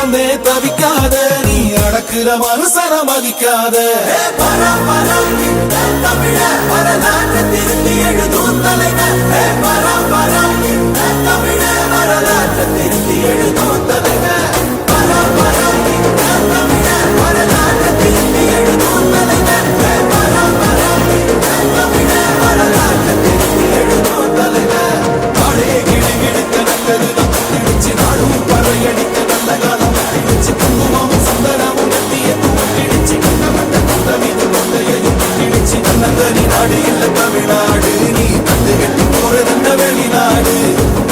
பிறந்தே தவிக்காத, நீ அடக்குற மனுசன மதிக்காத. தமிழ வரலாற்று திருத்தி எழுதும் தலைவர், தமிழ வரலாற்று திருத்தி எழுதும் தலைவர், தமிழ வரலாற்று திருத்தி எழுதும் தலைவர், தமிழ வரலாற்று திருத்தி எழுதும் தலைவர். நாடே கிளி கிழக்க நல்லது நம்பிடிச்சு, நாடும் பறையடிக்க நல்ல காலம் நம்பிடிச்சு, குங்குமமும் சந்தனமும் நெத்திய தூக்கிடிச்சு, கண்டமட்ட கொண்ட மீது கொண்டையையும் நம்பிடிச்சு, நல்லதனி நாடு இல்ல தமிழ்நாடு, நீ தந்து கட்டி போறதென்ன வெளிநாடு,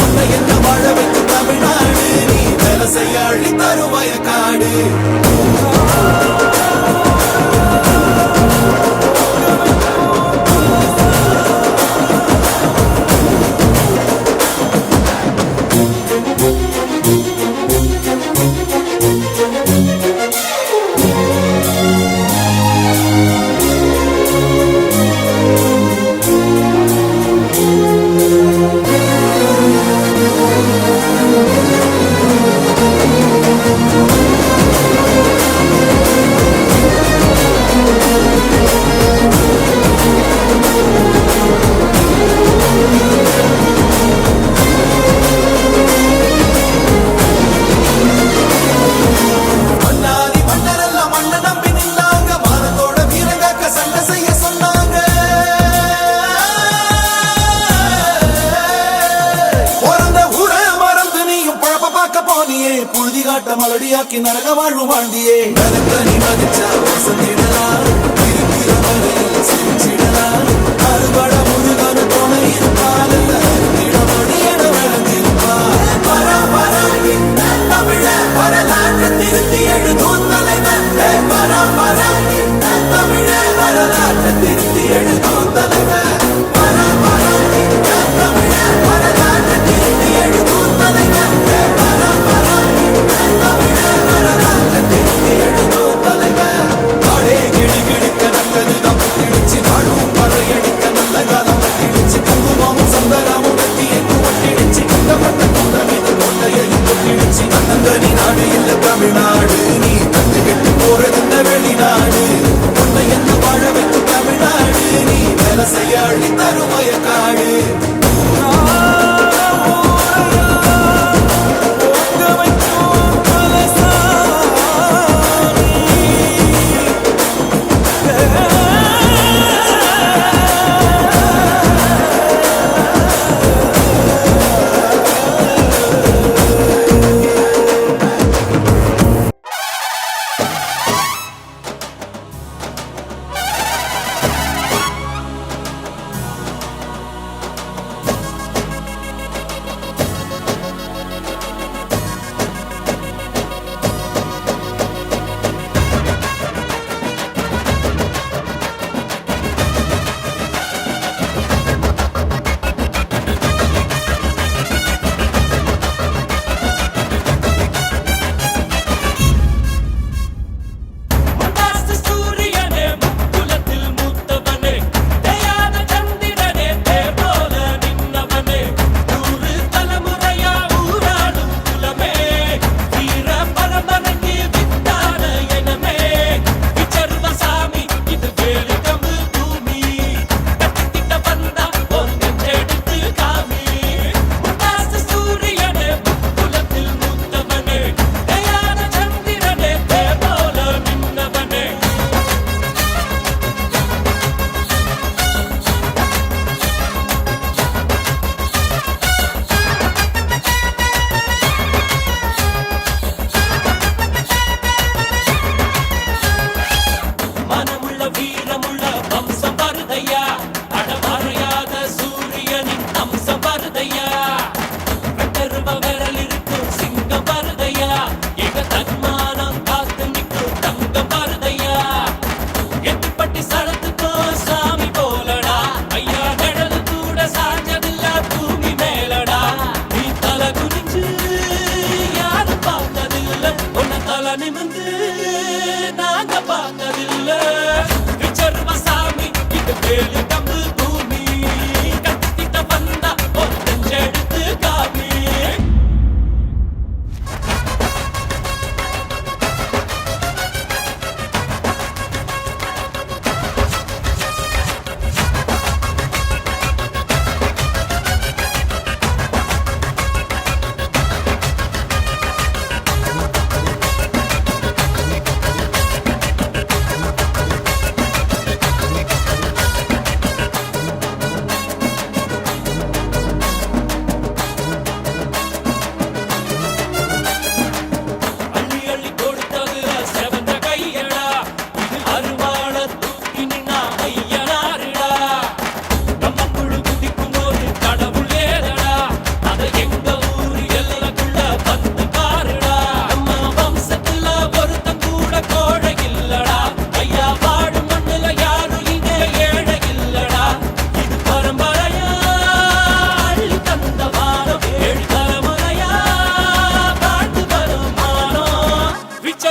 உன்னை என்ன வாழ வைக்கும் தமிழ்நாடு, நீ வேலை செய்ய அழி தரும் வயக்காடு. புழுதி காட்ட மலடியாக்கி நரக வாழ்வு வாழ்ந்தியே, நீ மதிச்சா வசந்திடலாம், இருக்கிற வரையில் சிரிச்சிடலாம், அறுபட முருகன துணை இருப்பால் இடமடி என விளைஞ்சிருப்பார். தமிழ வரலாற்று திருத்தி எழுதும் தலைவர், தமிழ வரலாற்று திருத்தி எழுதும் தலைவர், தமிழ வரலாற்று திருத்தி எழுதும் தலைவர், நாடே கிளி கிழிக்க நல்லது நம்பிடிச்சு, நாடும் பறையடிக்க நல்ல காலம் நம்பிடிச்சு, குங்குமமும் சந்தனமும் நெத்தியை ஒட்டிடிச்சு, கண்டப்பட்ட கொண்ட மீது கொண்டையையும் கொட்டிடிச்சு, நல்லதனி நாடு இல்ல தமிழ்நாடு, நீ தந்து கட்டி போறதென்ன வெளிநாடு, உன்னை என்ன வாழ வைக்கும் தமிழ்நாடு, நீ வேலை செய்ய அழி தரும் வயக்காடு.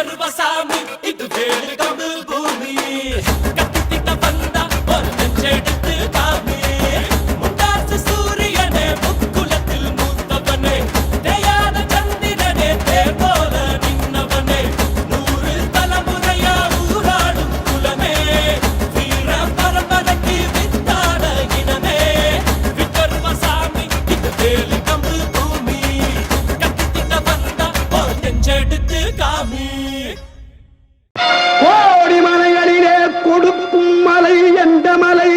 கருவசாமி இது வேலு கம்பு பூமி கத்தித்திட்ட வந்தா ஒரு நெஞ்செடுத்து காமி முண்டாசு சூரியனே முக்குலத்தில் மூத்தவனே தேயாத சந்திரனே தேர் போல நின்னவனே 100 தலைமுறையா ஊராடும் குலமே வீர பரம்பரைக்கு வித்தாட இனமே விக்கருவசாமி இது வேலு கம்பு பூமி கத்தித்திட்ட வந்தா ஒரு நெஞ்செடுத்து காமி கோடி மலைகளிலே கொடுக்கும் மலை எந்த மலை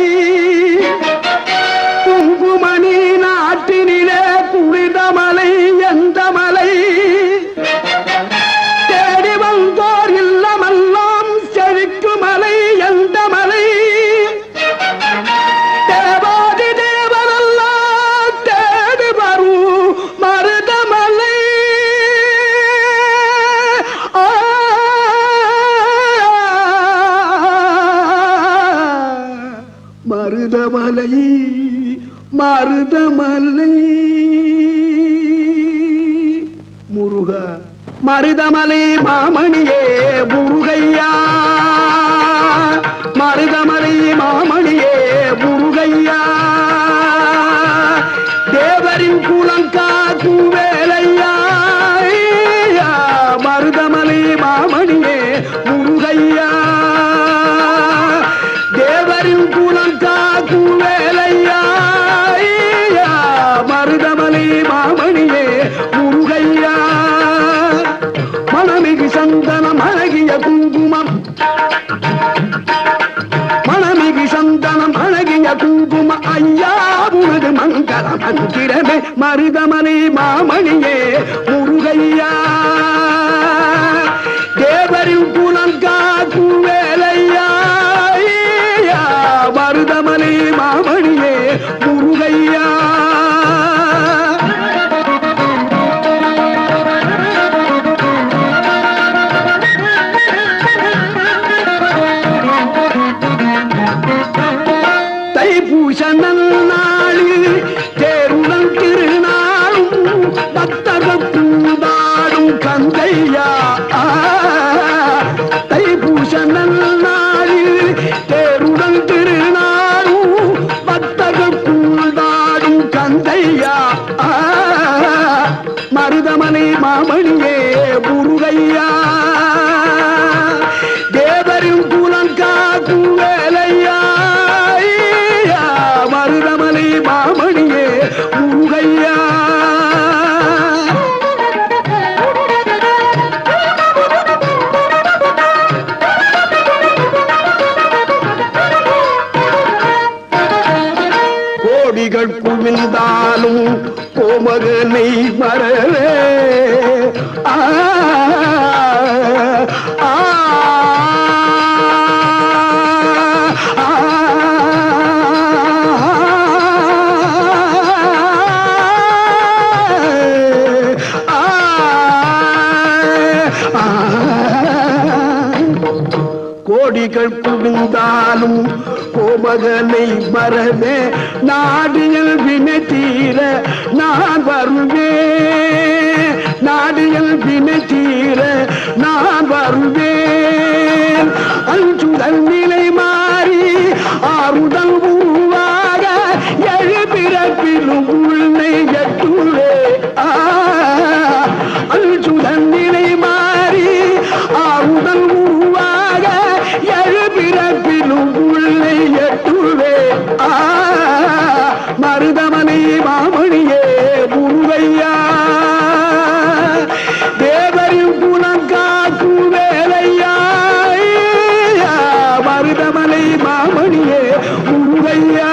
குங்குமணி நாட்டினிலே குளித மலை எந்த மலை தேடி வந்தோர் இல்லமெல்லாம் செழிக்கு மலை எந்த மலை தேவாதி தேவரெல்லாம் தேடி வரும் மருதமலை மருதமலை மருதமலை முருகா மருதமலை மாமணியே முருகையா மருதமலை மாமணியே முருகையா தேவரின் குலங்காக்கும் வேலையா மருதமலை மாமணியே முருகையா தேவரின் குலங்காக்கும் வேலையா மருதமலை மாமணியே முருகையா மணமிகு சந்தனம் அழகிய குங்குமம் மணமிகு சந்தனம் அழகிய குங்கும ஐயா உனது மங்கள மந்திரமே மருதமலை மாமணியே முருகையா தேவரின் குலங்காக்கும் வேலையா மருதமலை மாமணியே முருகையா தைப்பூச நன்னாளில் தேருடன் திருநாளும் பக்தர்கள் பூந்தாடும் கந்தையா தைப்பூச நன்னாளில் தேருடன் திருநாளும் பக்தர்கள் பூந்தாடும் கந்தையா மருதமலை மாமணியே முருகையா தேவரின் குலங்காக்கும் வேலையா மருதமலை மாமணியே முருகையா கோடிகள் குவிந்தாலும் கோமகனை மறவே ஆ ஆ கோடிகள் குவிந்தாலும் கோமகனை மறவே நாடியல் வினை தீர நான் வருவேன் நாடியல் வினை தீர நான் வருவேன் அஞ்சுதல் நிலை மாறி ஆறுதல் உருவாக எழுபிறப்பிலும் உன்னை எட்டுவே அஞ்சுதல் நிலை மாறி ஆறுதல் உருவாக எழுபிறப்பிலும் உன்னை எட்டுவே மருதமலை மாமணியே முருகையா தேவரின் குலங்காக்கும் வேலையா மருதமலை மாமணியே முருகையா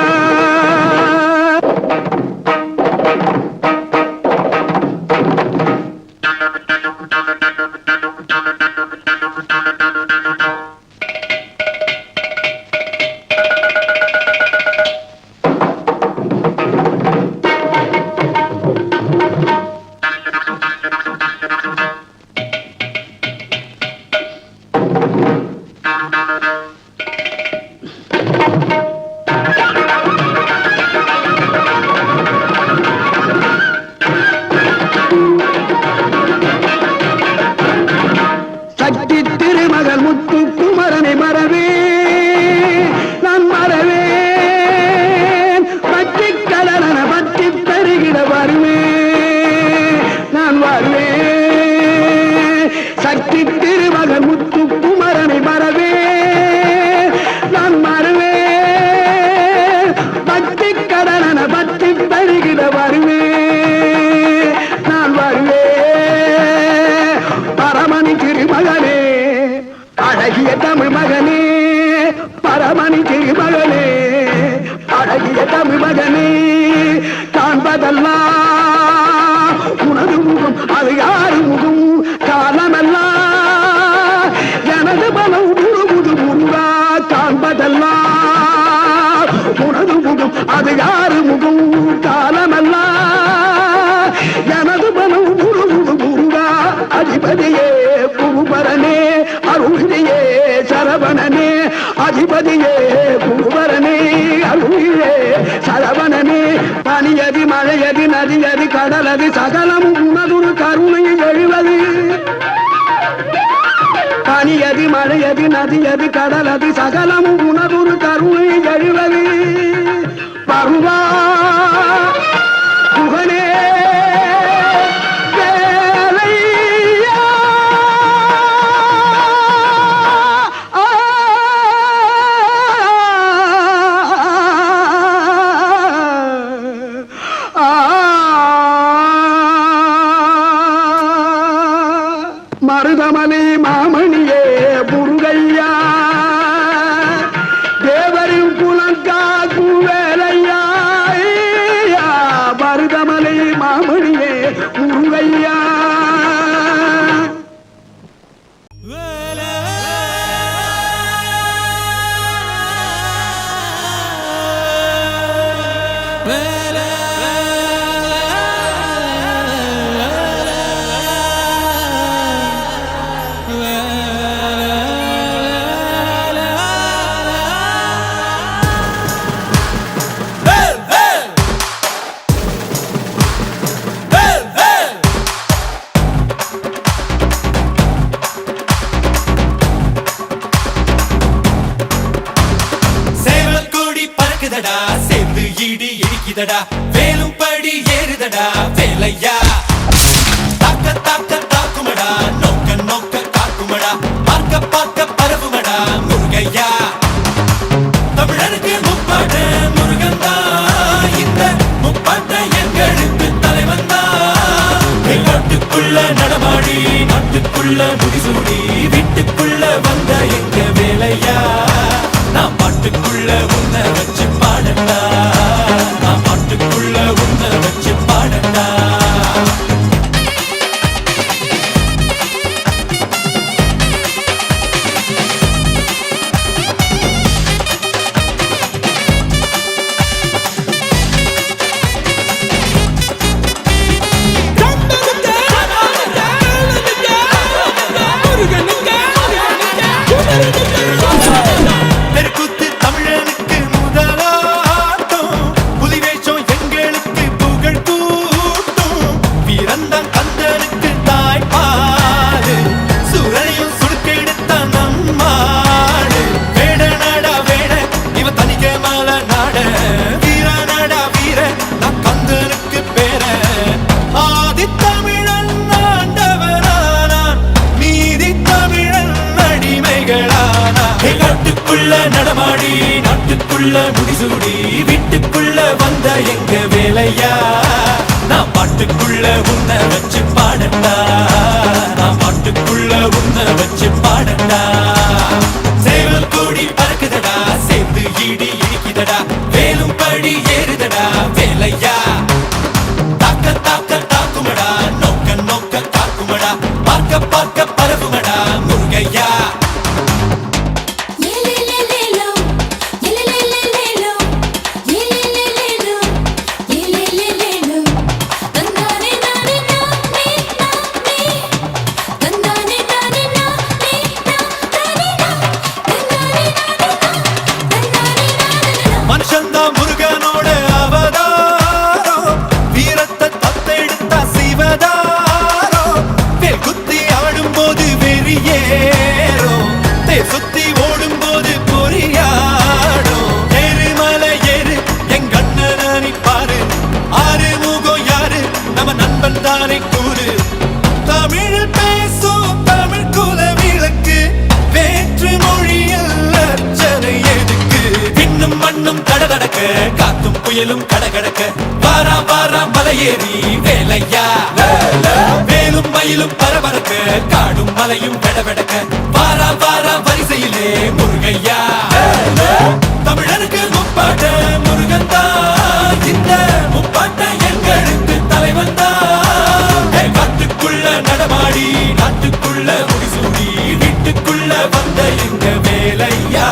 அழகிய தமிழ் மகனே பரமணி திருமகனே அழகிய தமிழ் மகனே காண்பதெல்லாம் உனது முகம் அது யாரு முகம் காலமெல்லாம் எனது பலம் முழுமுது முருகா காண்பதெல்லாம் உனது முகம் அது யாரு முகம் காலமெல்லாம் எனது பலம் முழுமுது முருகா அதிபதியே குருபரனே அருளியே சரவணனே அதிபதியே குருபரனே அருளியே சரவணனே பனியதி மழையதி நதியதி கடலது சகலமும் உனதுரு கருணையை எழுவது பனியதி மழையதி நதியதி கடலது சகலமும் உனதுரு கருணையை எழுவது பருவா புகழே மருதமலை மாமணியே முருகையா தேவரின் புலங்காக்கும் வேலையா மருதமலை மாமணியே முருகையா சேர்ந்து இடி இடிக்குதடா வேலும் படி ஏறுதடா வேலையா தாக்க தாக்க தாக்குமடா நோக்க நோக்க காக்குமடா பார்க்க பார்க்க பரவுமடா முருகையா தமிழருக்கு முப்பாட்ட முருகந்தா இந்த முப்பாட்ட எங்களுக்கு தலைவன் தான் நாட்டுக்குள்ள நடமாடி நாட்டுக்குள்ள முடிசூடி வீட்டுக்குள்ள வந்த எங்க வேலையா நான் பாட்டுக்குள்ள உன்னை வச்சு பாடட்டா நான் பாட்டுக்குள்ள உன்னை வச்சு பாடட்டா நடமாடி நாட்டுக்குள்ள முடிசூடி வீட்டுக்குள்ள வந்த எங்க வேலையா நான் பாட்டுக்குள்ள உன்னை வச்சு பாடட்டா நான் பாட்டுக்குள்ள உன்னை வச்சு பாடட்டா சேவல் கூடி பறக்குதடா சேர்ந்து இடி இடிக்குதடா வேலும் படி ஏறுதடா வேலையா தாக்க தாக்க தாக்குமடா நோக்க நோக்க காக்குமடா பார்க்க பார்க்க பரவுமடா முருகையா முருகனோட அவதாரம் வீரத்தை தத்தெடுத்தா சிவதாரம் வேல் குத்தி ஆடும் போது வெறியேறும் தேர் சுத்தி ஓடும் போது பொறியாடும் எருமலை ஏறு எங்க அண்ணனை பாரு ஆறு முகம் யாரு நம்ம நண்பன் தானே கூறு தமிழில் பேசும் தமிழ் குல விளக்கு வேற்று மொழியில் அர்ச்சனை எதுக்கு பின்னும் மண்ணும் கடகடக்க காத்தும் புயலும் கடகடக்க வாரா வாரா மலையேறி வேலையா வேலும் மயிலும் பரபரக்க காடும் மலையும் வெடவெடக்க வாரா வாரா காட்டுக்குள்ள வந்த எங்க வேலையா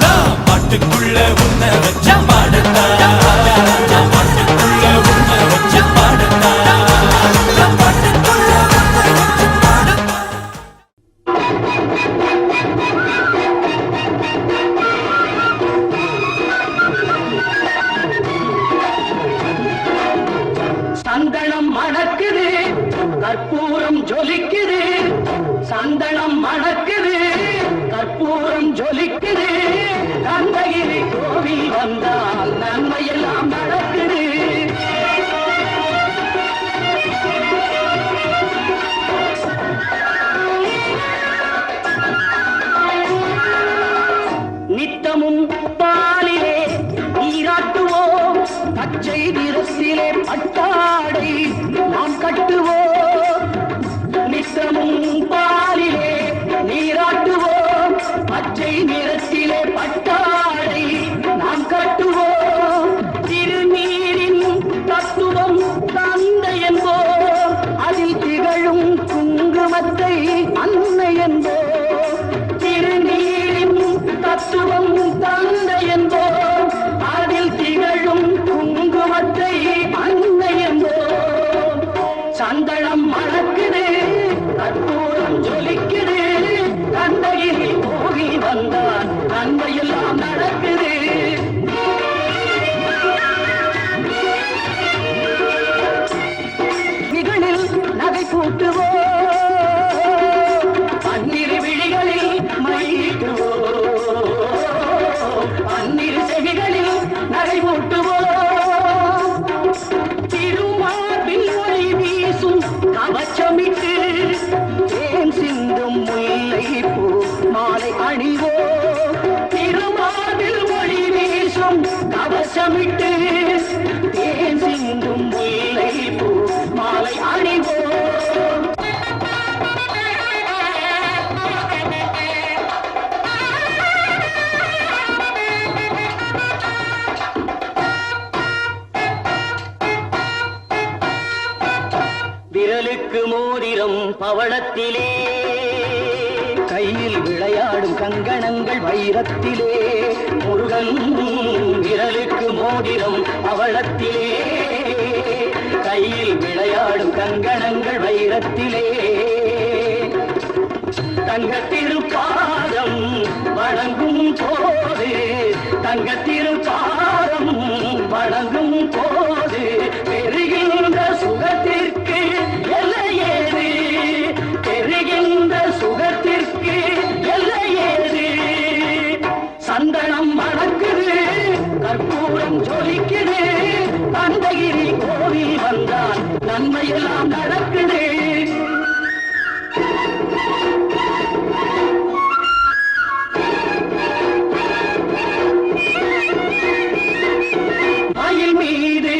நான் மாட்டுக்குள்ள உன்னை வச்ச பாடத்தா நான் மாட்டுக்குள்ள உன்னை வச்ச பாடத்தா நான் பாட்டுக்குள்ள உன்னை வச்ச பாடத்தா. சந்தனம் மணக்குது, கற்பூரம் ஜொலிக்குது. சந்தனம் மணக்குது, கற்பூரம் ஜொலிக்குது. கந்தகிரி கோவில் வந்தால் நன்மையெல்லாம் நடக்குது. நித்தமும் பாலிலே நீராட்டுவோம், பச்சை நிறத்திலே பட்டாடை நாம் கட்டுவோம். நித்தமும் பாலிலே நீராட்டுவோம், பச்சை நிறத்திலே பட்டாடை நாம் கட்டுவோம். திருநீரின் தத்துவம் தந்தை என்போம், அதில் திகழும் குங்குமத்தை அன்னை என்போம். திருநீரின் தத்துவம் தந்தை என்போம், அதில் திகழும் குங்குமத்தை அன்னை என்போம். சந்தனம் மணக்குது, கற்பூரம் ஜொலிக்குது. கந்தகிரி கோவில் வந்தால் நன்மையெல்லாம் நடக்குது. விழிகளில் நகை கூட்டுவோம், பன்னிரு விழிகளில் மையிட்டுவோம். பன்னிரு செவிகளில் நகை கூட்டுவோம். திருமார்பில் ஒளி வீசும் கவச்சமிட்டு தேன் சிந்தும் முல்லை பூ மாலை அணிவோம். திருமார்பில் ஒளி வீசும் கவச்சமிட்டு தேன் சிந்தும் முல்லை பூ மாலை அணிவோம். விரலுக்கு மோதிரம் பவளத்திலே, கையில் விளையாடும் கங்கணங்கள் வைரத்திலே. முருகன் விரலுக்கு மோதிரம் பவளத்திலே, கையில் விளையாடும் கங்கணங்கள் வைரத்திலே. தங்கத்திருப்பாதம் வணங்கும் போது, தங்கத்திருப்பாதம் வணங்கும் போது பெறுகின்ற சுகத்திற்கு எல்லையேது, பெறுகின்ற சுகத்திற்கு எல்லையேது. சந்தனம் மணக்குது, கற்பூரம் ஜொலிக்குது. கந்தகிரி கோவில் வந்தால் நன்மையெல்லாம் நடக்குது. மயில் மீது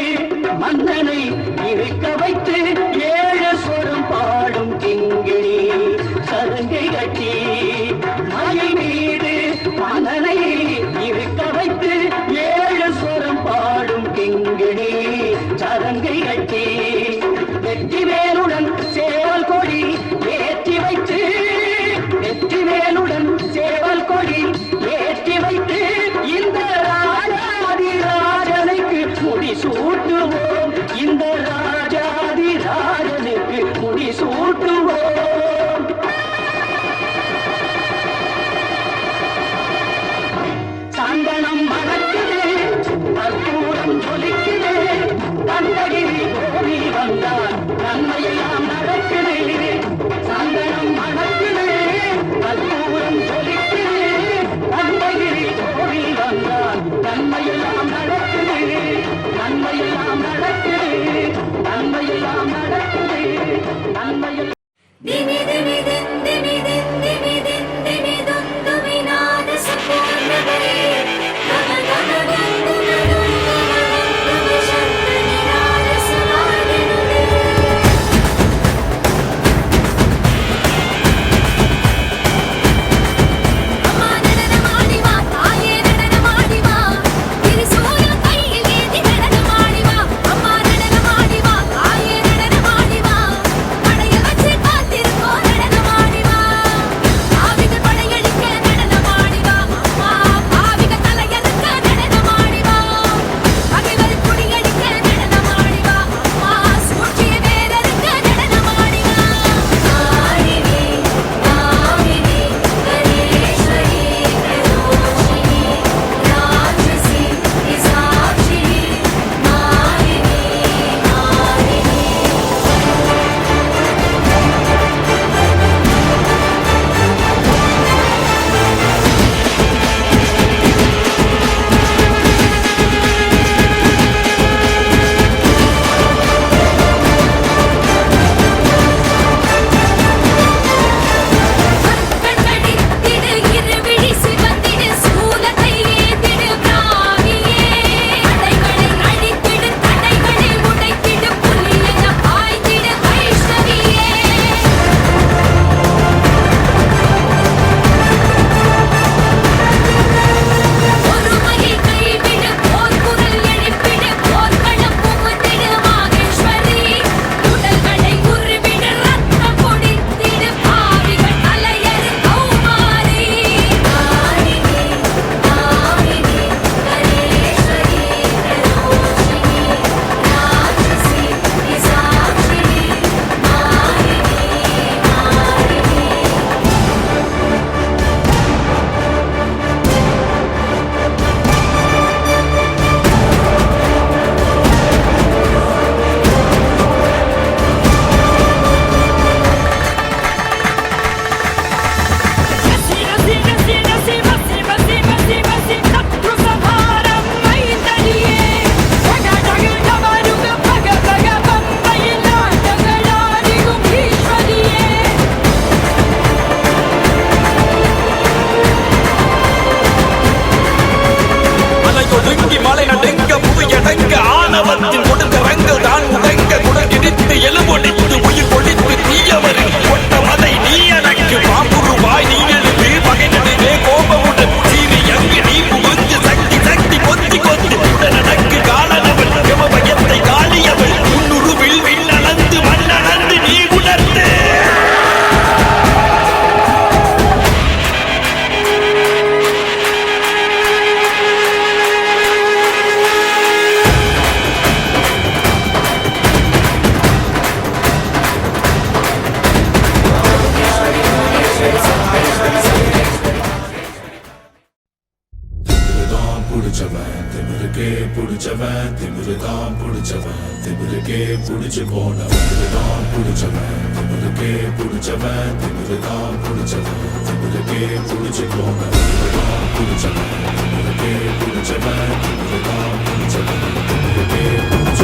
புடிச்சவன் திமிருக்கே புடிச்சவன் திமிருதான் புடிச்சவன் திமிருக்கே புடிச்சு போனவன் திமிருதான் புடிச்சவன் திமிருக்கே புடிச்சவன் திமிருதான் புடிச்சவன் திமிருக்கே புடிச்சு போனவன் திமிருதான் புடிச்சவன் திமிருக்கே புடிச்சவன் திமிருதான் புடிச்சவன் திமிருக்கே புடிச்சு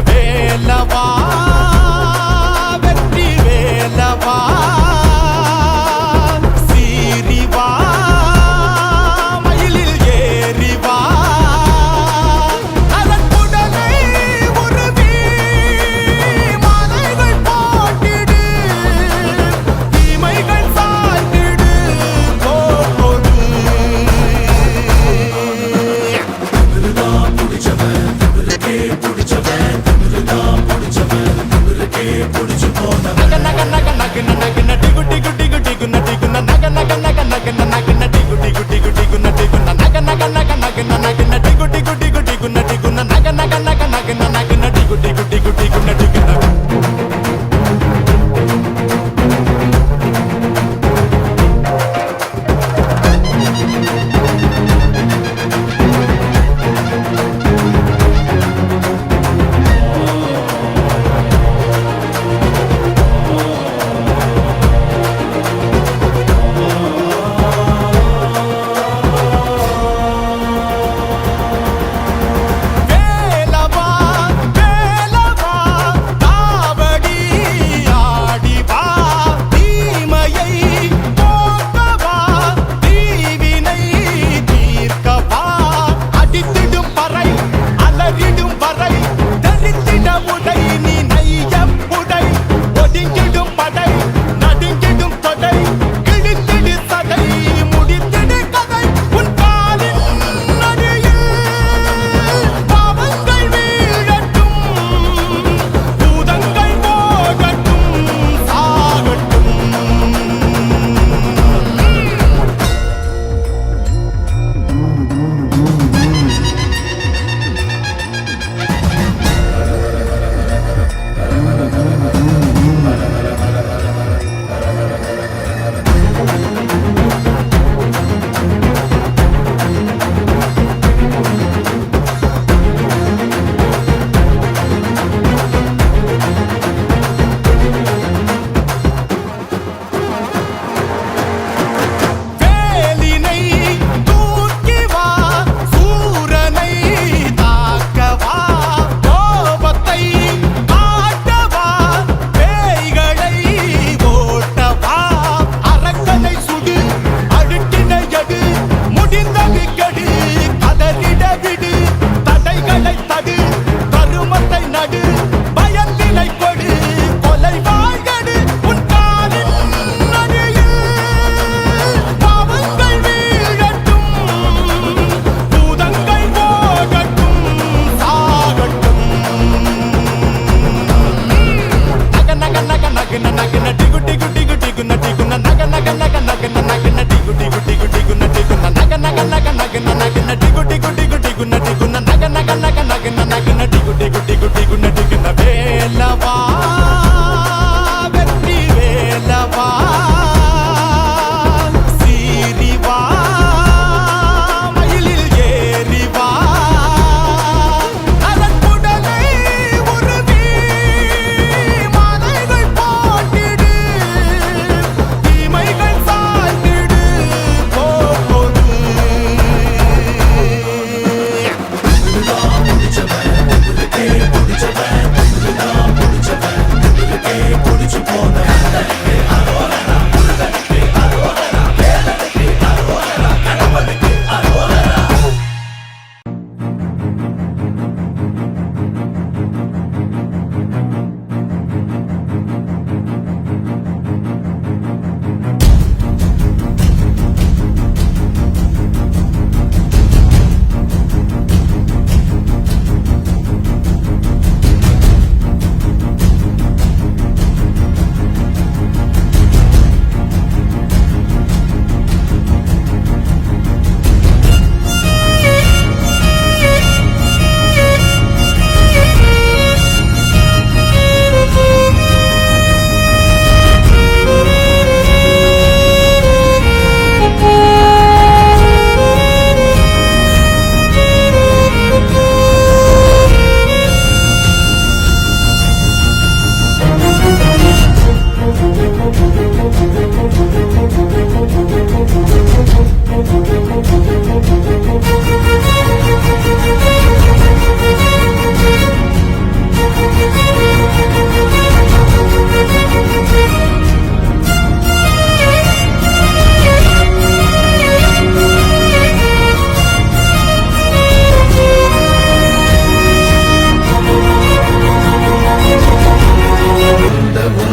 வேலவா வெற்றி வேலவா சீரிவா மயிலில் ஏறிவா அதன் உடலை உருவி மாலைகள் போட்டிடு தீமைகள் சாட்டிடு போடு திமிருதான் புடிச்சவன் திமிருக்கே புடிச்சவன்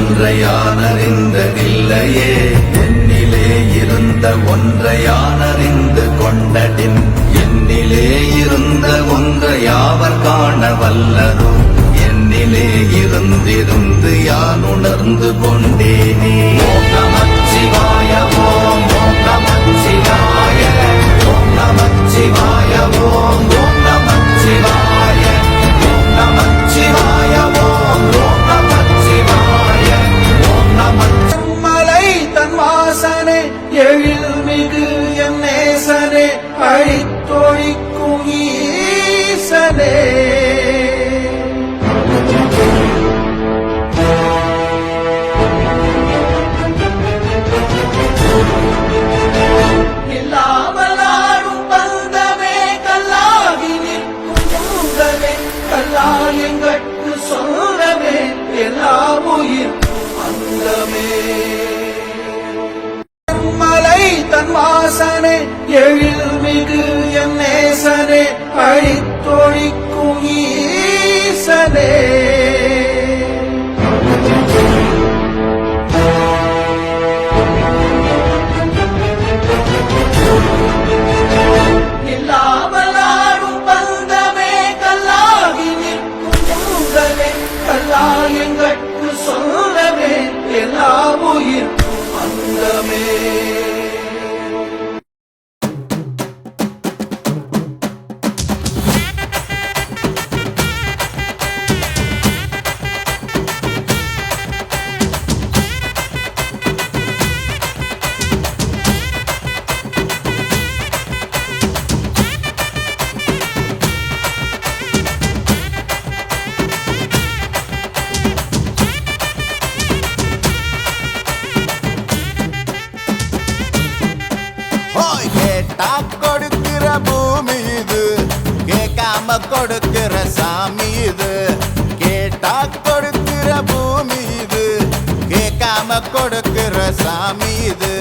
ஒன்றை யான் அறிந்ததில்லையே என்னிலே இருந்த ஒன்றை யான் அறிந்து கொண்டடின் என்னிலே இருந்த ஒன்றை யாவர் காண வல்லரோ என்னிலே இருந்திருந்து யான் உணர்ந்து கொண்டேனே ஓம் நமச்சிவாய ஓம் நமச்சிவாய ஓம் நமச்சிவாய ஓம் நமச்சிவாய ஓம் நமச்சிவாய ஓம் நமச்சிவாய ஓம் மலை தன் வாசனே எழில் மிகு என் நேசனே அழித்தொழிக்கும் ஈசனே இல்லாமலாடும் பந்தமே கல்லாகி நிற்கும் மூங்கவே கல்லால் எங்கட்கு சொல்லவே எல்லா உயிர்க்கும் அந்தமே மலை தன் வாசனே எழில் மிகு என் நேசனே அழித்தொழிக்கும் ஈசனே இல்லாமலாடும் பந்தமே கல்லாகி நிற்கும் மூங்கவே கல்லால் எங்கட்கு சொல்லவே எல்லா உயிர்க்கும் அந்தமே கேட்டா கொடுக்கிற பூமி இது கேட்காம கொடுக்கிற சாமி இது கேட்டா கொடுக்கிற பூமி இது கேட்காம கொடுக்கிற சாமி இது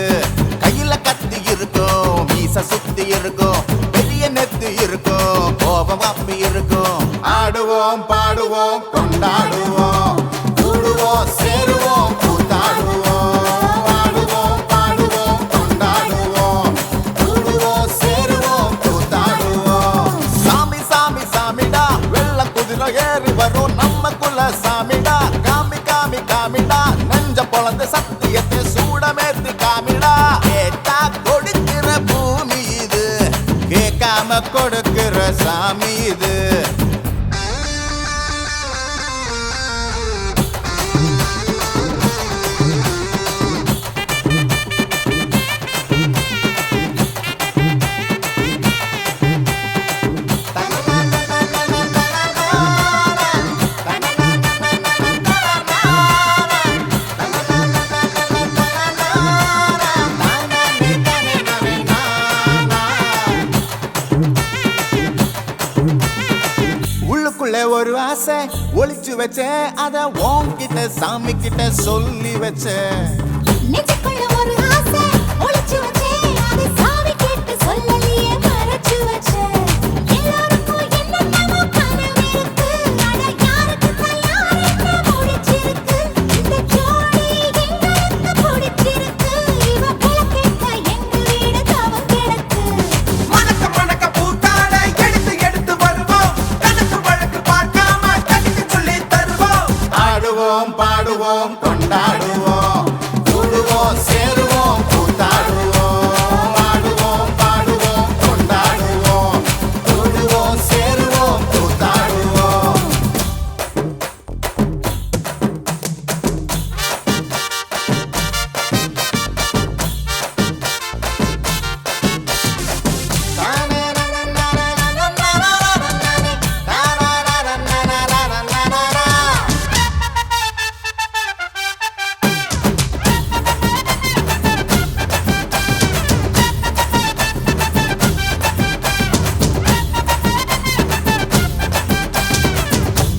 கையில கத்தி இருக்கும் மீச சுத்தி இருக்கும் பெரிய நெத்து இருக்கும் கோபம் அப்பி இருக்கும் ஆடுவோம் பாடுவோம் கொண்டாடுவோம் கூடுவோம் சேருவோம் கூத்தாடுவோம் ஆடுவோம் பாடுவோம் கொண்டாடுவோம் கூடுவோம் சேருவோம் கூத்தாடுவோம் சாமி சாமி சாமிடா வெள்ள குதிரை ஏறி வரும் நம்ம குல சாமிடா காமி காமி காமிடா நெஞ்ச பொழந்த சத்தியத்தை சூடமேத்தி காமிடா கேட்டா கொடுக்கிற பூமி இது கேட்காம கொடுக்கிற சாமி இது உள்ளுக்குள்ள ஒரு ஆசை ஒளிச்சு வச்சேன் அத உன்கிட்ட சாமி கிட்ட சொல்லி வச்சேன் நெஞ்சுக்குள்ள ஒரு ஆசை ஒளிச்சு வச்சேன் அதை சாமி கேட்டு சொல்லலையே மறைச்சு வச்சேன் எல்லாருக்கும் என்னென்னமோ கனவு இருக்கு அட யாருக்கு யார் என்ன முடிச்சிருக்கு இந்த ஜோடி எங்களுக்கு பிடிச்சிருக்கு இவ கேட்க எங்க வீடு தவம் கிடக்கு மணக்க மணக்க பூத்தாட எடுத்து எடுத்து வருவோம் கணக்கு வழக்கு பார்க்காம கட்டிக்கு சொல்லி தருவோம் ஆடுவோம் பாடுவோம் கொண்டாடுவோம் கூடுவோம் சேருவோம் கூத்தாடுவோம் ஆடுவோம் பாடுவோம் கொண்டாடுவோம் கூடுவோம் சேருவோம் கூத்தாடுவோம்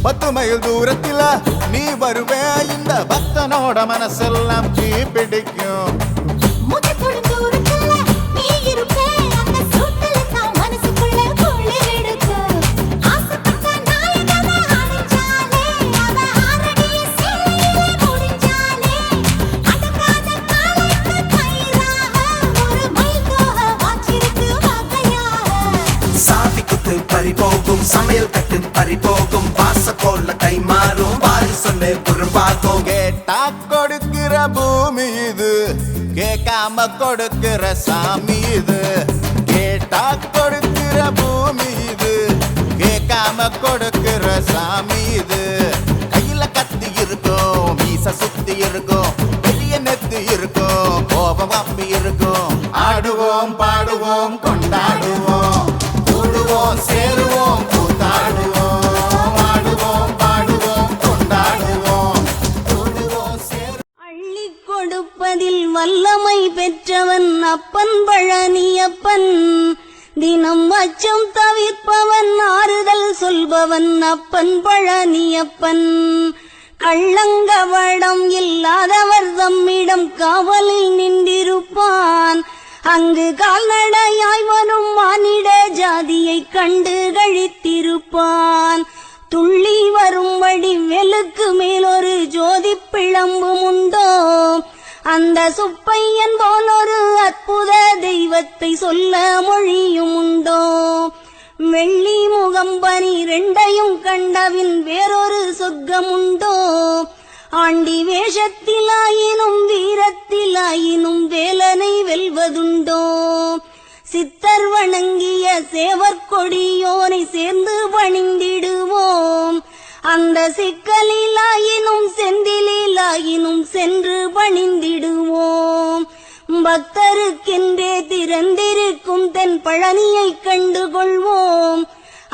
பத்து மைல் தூரத்தில நீ வருவே இந்த பக்தனோட மனசெல்லாம் தீ பிடிக்கும் முகத்தோட தூரத்துல நீ இருப்பே அந்த சூட்டுல தான் மனசுக்குள்ள குளிர் எடுக்கு ஆசைப்பட்ட நாயகனை அடைஞ்சாலே அவ ஆரடிய சேலையிலே முடிஞ்சாலே கேட்டா கொடுக்கிற பூமி இது, கேட்காம கொடுக்கிற சாமி இது. கேட்டா கொடுக்கிற பூமி இது, கேட்காம கொடுக்கிற சாமி இது. கையில கத்தி இருக்கும், மீச சுத்தி இருக்கும், பெரிய நெத்து இருக்கும், கோபம் அப்பி இருக்கும். ஆடுவோம் பாடுவோம் கொண்டாடுவோம், கூடுவோம் சேருவோம் கூத்தாடுவோம். ஆடுவோம் பாடுவோம் கொண்டாடுவோம், கூடுவோம் சேருவோம். அள்ளி கொடுப்பதில் வல்லமை பெற்றவன் அப்பன் பழனியப்பன். தினம் அச்சம் தவிர்ப்பவன், ஆறுதல் சொல்பவன் அப்பன் பழனியப்பன். கள்ளங்கவடம் இல்லாதவர் தம்மிடம் காவலில் நின்றிருப்பான். அங்கு கால்நடையாய் வரும் மானிட ஜாதியை கண்டு கழித்திருப்பான். துள்ளி வரும்படி வெளுக்கு மேலொரு ஜோதி பிளம்பும் உண்டோ, அந்த சுப்பையன் போல் ஒரு அற்புத தெய்வத்தை சொல்ல மொழியும் உண்டோ. வெள்ளி முகம் 12 கண்டவின் வேறொரு சொர்க்கம் உண்டோ. ஆண்டி வேஷத்திலாயினும் வீரத்திலாயினும் வேலனை வெல்வதுண்டோ. சித்தர் வணங்கிய சேவற்கொடியோனை சேர்ந்து பணிந்திடுவோம். அந்த சிக்கலிலாயினும் செந்திலாயினும் சென்று பணிந்திடுவோம். பக்தருக்கென்றே திறந்திருக்கும் தென் பழனியை கண்டு கொள்வோம்.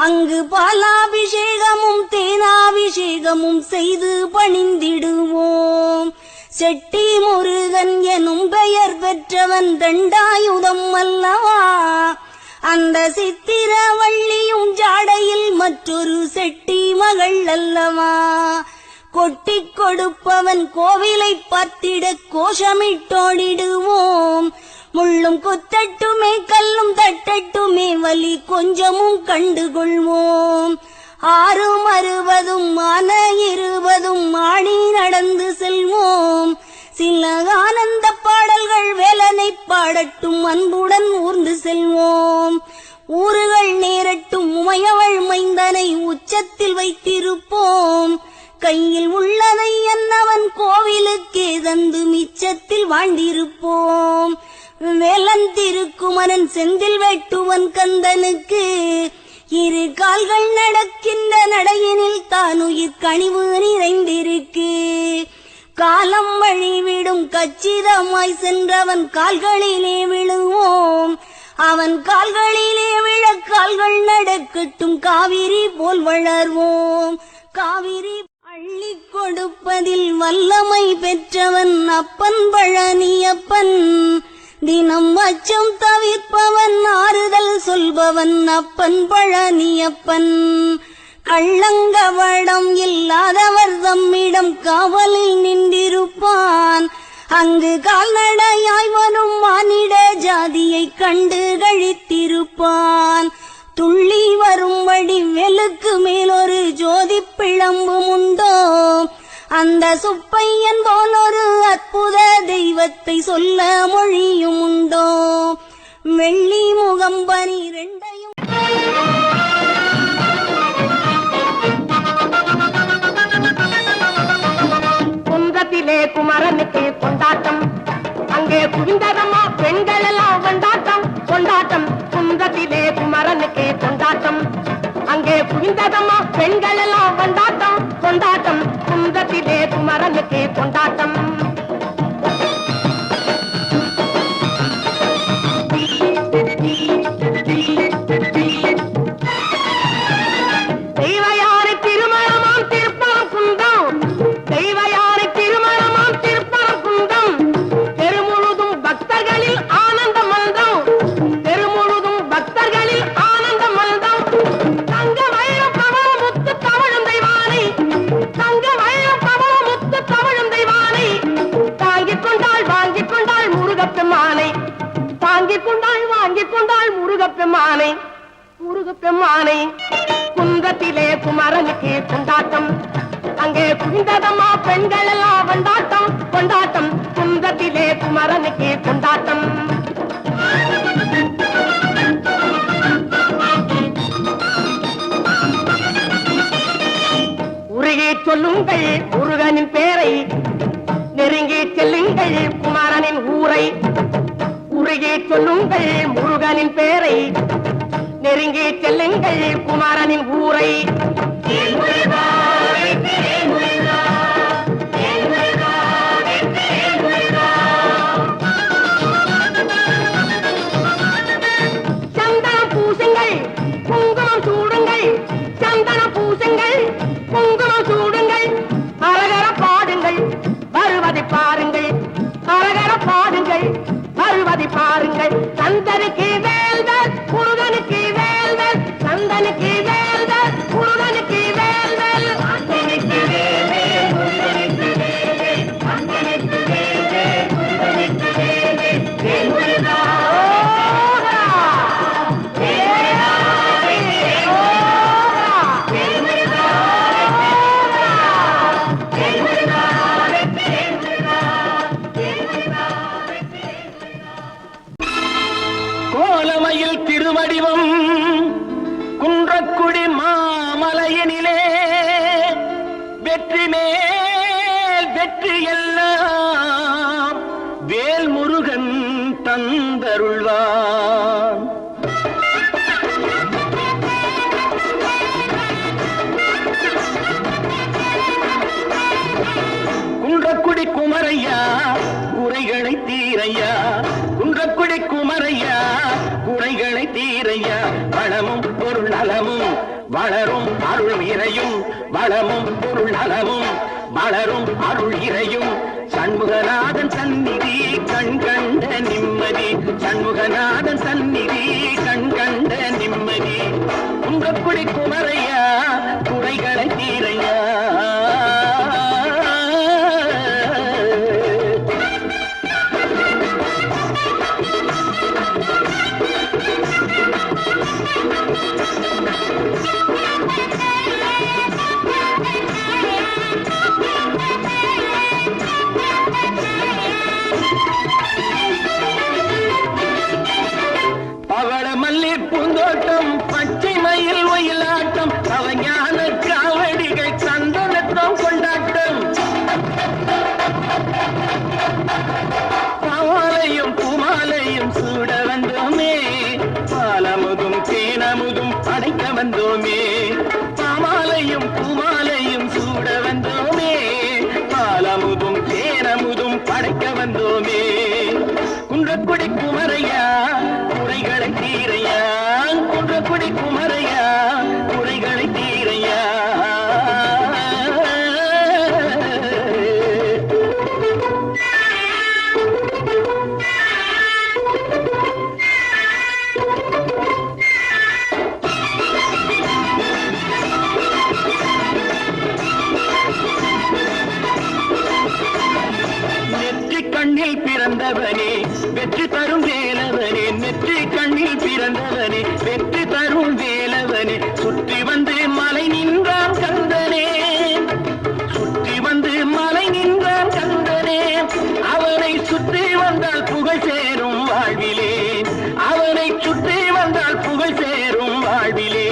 அங்கு பாலாபிஷேகமும் தேனாபிஷேகமும் செய்து பணிந்திடுவோம். செட்டி முருகன் எனும் பெயர் பெற்றவன் தண்டாயுதம் அல்லவா. அந்த சித்திரவள்ளியும் ஜாடையில் மற்றொரு செட்டி மகள் அல்லவா. கொட்டி கொடுப்பவன் கோவிலை பார்த்திட கோஷமிட்டோடிடுவோம். முள்ளும் குத்தட்டுமே கல்லும் தட்டட்டுமே வலி கொஞ்சமும் கண்டுகொள்வோம். 6 60 ஆன 20 ஆடி நடந்து செல்வோம். சில ஆனந்த பாடல்கள் வேலனை பாடட்டும், அன்புடன் ஊர்ந்து செல்வோம். ஊறுகள் நேரட்டும், உமையவள் மைந்தனை உச்சத்தில் வைத்திருப்போம். கையில் உள்ளதை என்னவன் கோவிலுக்கே தந்து மிச்சத்தில் வாழ்ந்திருப்போம். வேலன் திருக்குமரன் செந்தில் வெட்டுவன் கந்தனுக்கு 2 கால்கள் நடக்கின்ற நடையினில் தானுயிர் கனிவு நிறைந்திருக்கு. காலம் வழிவிடும் கச்சிதமாய் சென்றவன் கால்களிலே விழுவோம். அவன் கால்களிலே விழ கால்கள் நடக்கட்டும், காவிரி போல் வளர்வோம். காவிரி அள்ளி கொடுப்பதில் வல்லமை பெற்றவன் அப்பன் பழனியப்பன். தினம் அச்சம் தவிர்ப்பவன், ஆறுதல் சொல்பவன் அப்பன் பழனியப்பன். கள்ளங்கவடம் இல்லாதவர் தம்மிடம் காவலில் நின்றிருப்பான். அங்கு கால்நடையாய் வரும் மானிட ஜாதியை கண்டு கழித்திருப்பான். துள்ளி வரும்படி வெளுக்கு மேலொரு ஜோதி பிளம்பும் உண்டோ. அந்த சுப்பையன் போல் ஒரு அற்புத தெய்வத்தை சொல்ல மொழியும் உண்டோ. வெள்ளி முகம் 12 குன்றத்திலே குமரனுக்கு கொண்டாட்டம், அங்கே குவிந்ததம்மா பெண்கள் எல்லாம் கொண்டாட்டம் கொண்டாட்டம். குன்றத்திலே குமரனுக்கு கொண்டாட்டம், அங்கே குவிந்ததம்மா பெண்கள் எல்லாம் கொண்டாட்டம் கொண்டாட்டம். குன்றத்திலே குமரனுக்கு கொண்டாட்டம். தெய்வயானை திருமணமாம் திருப்பரம் குன்றம், தெய்வயானை திருமணமாம் திருப்பரம் குன்றம். தெருமுழுதும் பக்தர்களில் ஆனந்த மல்தம், தெருமுழுதும் பக்தர்களில் ஆனந்த மல்தம். தங்க வயலும் பவள முத்து தவழும் தெய்வானை, தங்க வயலும் பவள முத்து தவழும் தெய்வானை. தாங்கிக் கொண்டாள் வாங்கிக் கொண்டாள் முருகப்பெம்மானை, தாங்கிக் கொண்டாள் வாங்கிக் கொண்டாள் முருகப்பெம்மானை முருகப்பெம்மானை. குன்றத்திலே குமரனுக்கு கொண்டாட்டம், அங்கே குவிந்ததம்மா பெண்கள் எல்லாம் கொண்டாட்டம் கொண்டாட்டம். குன்றத்திலே குமரனுக்கு கொண்டாட்டம். உருகே சொல்லுங்கள் முருகனின் பேரை, நெருங்கி செல்லுங்கள் குமாரனின் ஊரை, உருகி சொல்லுங்கள் முருகனின் பேரை. நெருங்கி செல்லுங்கள் குமாரனின் ஊரை. சந்தனம் பூசுங்கள் குங்குமம் சூடுங்கள், சந்தனம் பூசுங்கள் குங்குமம் சூடுங்கள். அரகர பாடுங்கள் வருவதை பாருங்கள், அரகர பாடுங்கள் வருவதை பாருங்கள். சந்தனுக்கு வேல்வர் முருகனுக்கு வேல்வர், சந்தனுக்கு வேல்வர் முருகனுக்கு வேல்வர். சந்தனுக்கு வேல்வர் முருகனுக்கு வேல்வர், சந்தனுக்கு வேல்வர் முருகனுக்கு வேல்வர். வேல்முருகா ஓஹா, வேலாவி ஓஹா, வேல்முருகா ஓஹா, வேல்முருகா வேல்முருகா வேல்முருகா. கோலமயில் திருவடிவம் குன்றக்குடி மாமலையினிலே வெற்றி மேல் வெற்றி எல்லாம் வேல் முருகன் தந்தருள்வான். குன்றக்குடி குமரையா குறைகளை தீரையா, குன்றக்குடி குமரையா குறைகளை தீரையா. வளமும் பொருள் நலமும் வளரும் அருள் இறையும், வளமும் பொருள் நலமும் வளரும் அருள் இறையும். சண்முகநாதன் சந்நிதி கண் கண்ட நிம்மதி, சண்முகநாதன் சந்நிதி கண் கண்ட நிம்மதி. குன்றக்குடி குமரையா குறைகளை தீரையா. பவளமல்லி பூந்தோட்டம் பச்சை மயில் ஒயிலாட்டம், அவஞான காவடிகள் சந்தனத்தம் கொண்டாட்டம். பாலையும் பூமாலையும் சூட வந்தோமே, பாலமுதும் தேனமுதும் படைக்க வந்தோமே. பாமாலையும் பூமாலையும் சூட வந்தோமே, பாலமுதும் தேனமுதும் படைக்க வந்தோமே. குன்றக்குடி குமரையா குறைகளை தீரையா, குன்றக்குடி குமரையா குறைகளை தீரையா. கண்ணில் பிறந்தவனே வெற்றி தரும் வேலவனே, நெற்றி கண்ணில் பிறந்தவனே வெற்றி தரும் வேலவனே. சுற்றி வந்து மலை நின்றான் கந்தனே, சுற்றி வந்து மலை நின்றான் கந்தனே. அவனை சுற்றி வந்தால் புகழ் சேரும் வாழ்விலே, அவனை சுற்றி வந்தால் புகழ் சேரும் வாழ்விலே.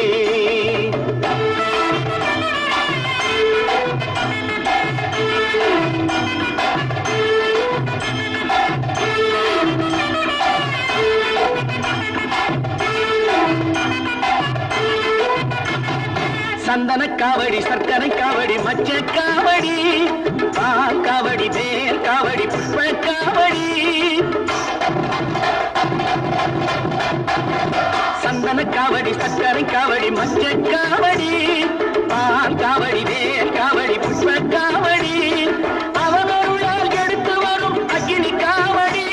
சந்தன காவடி சர்க்கரை காவடி மச்ச காவடி, பால் காவடி வேர் காவடி புஷ்ப காவடி. சந்தன காவடி சர்க்கரை காவடி மச்ச காவடி, பால் காவடி வேர் காவடி புஷ்ப காவடி. அவனருளால் எடுத்து வரும் அக்கினி காவடி.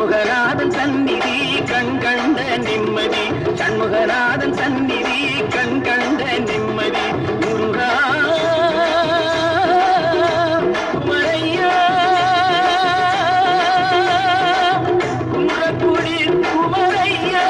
சண்முகநாதன் சந்நிதி கண் கண்ட நிம்மதி சண்முகநாதன் சந்நிதி கண் கண்ட நிம்மதி முருகா குமரையா குமரக்குடி குமரையா.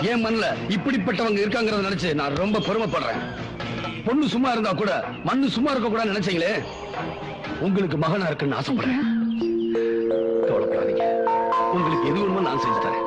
என் மண்ணுல இப்படிப்பட்டவங்க இருக்காங்கறத நினைச்சு நான் ரொம்ப பெருமைப்படுறேன். பொண்ணு சும்மா இருந்தா கூட மண்ணு சும்மா இருக்க கூட நினைச்சீங்களே, உங்களுக்கு மகனா இருக்குன்னு ஆசைப்படுறேன். கவலைப்படாதீங்க, உங்களுக்கு எது வேணுமோ நான் செஞ்சு தரேன்.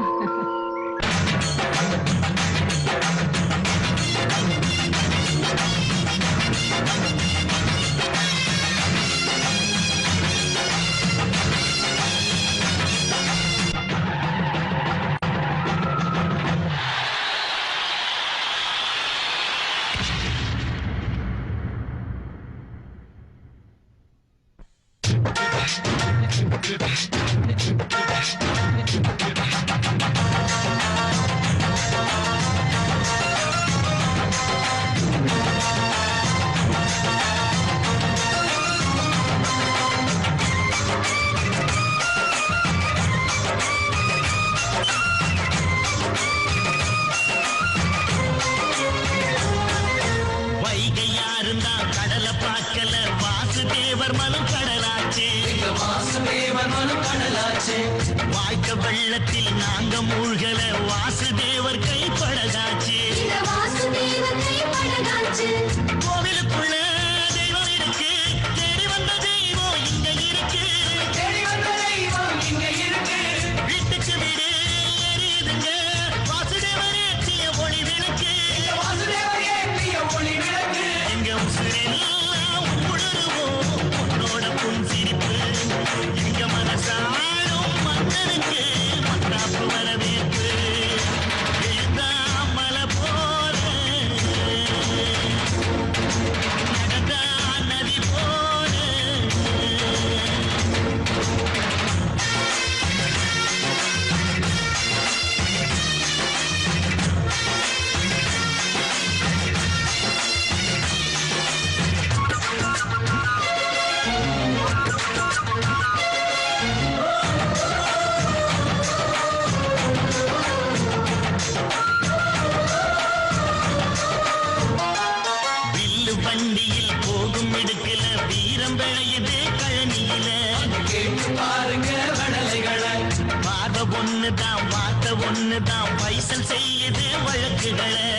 வாய்க்க வெள்ளத்தில் நாங்க மூழ்கல வாசுதேவர் கைப்படகாச்சு. கோவிலுக்குள்ள தெய்வம் இருக்கு, தேடி வந்த தெய்வம் இங்க இருக்கு, வீட்டுக்கு வீடு எரியுதுங்க வாசுதேவர் ஏற்றிய ஒளி விளக்கு. எங்க உசுரெல்லாம் உணருவோம் உன்னோட புன் சிரிப்பு. எங்க மனசாலும் மன்னனுக்கு மத்தாப்பு வரவேற்பு. எழுந்தாமலை போல நடந்தா நதி போல. வில்லு வண்டியில் போகும் இடுக்கல வீரம் விளையுது கழனியில. பாருங்க வடலைகளை பார்வை ஒண்ணுதான் வார்த்தை ஒண்ணுதான் பைசல் செய்யுது வழக்குகளை.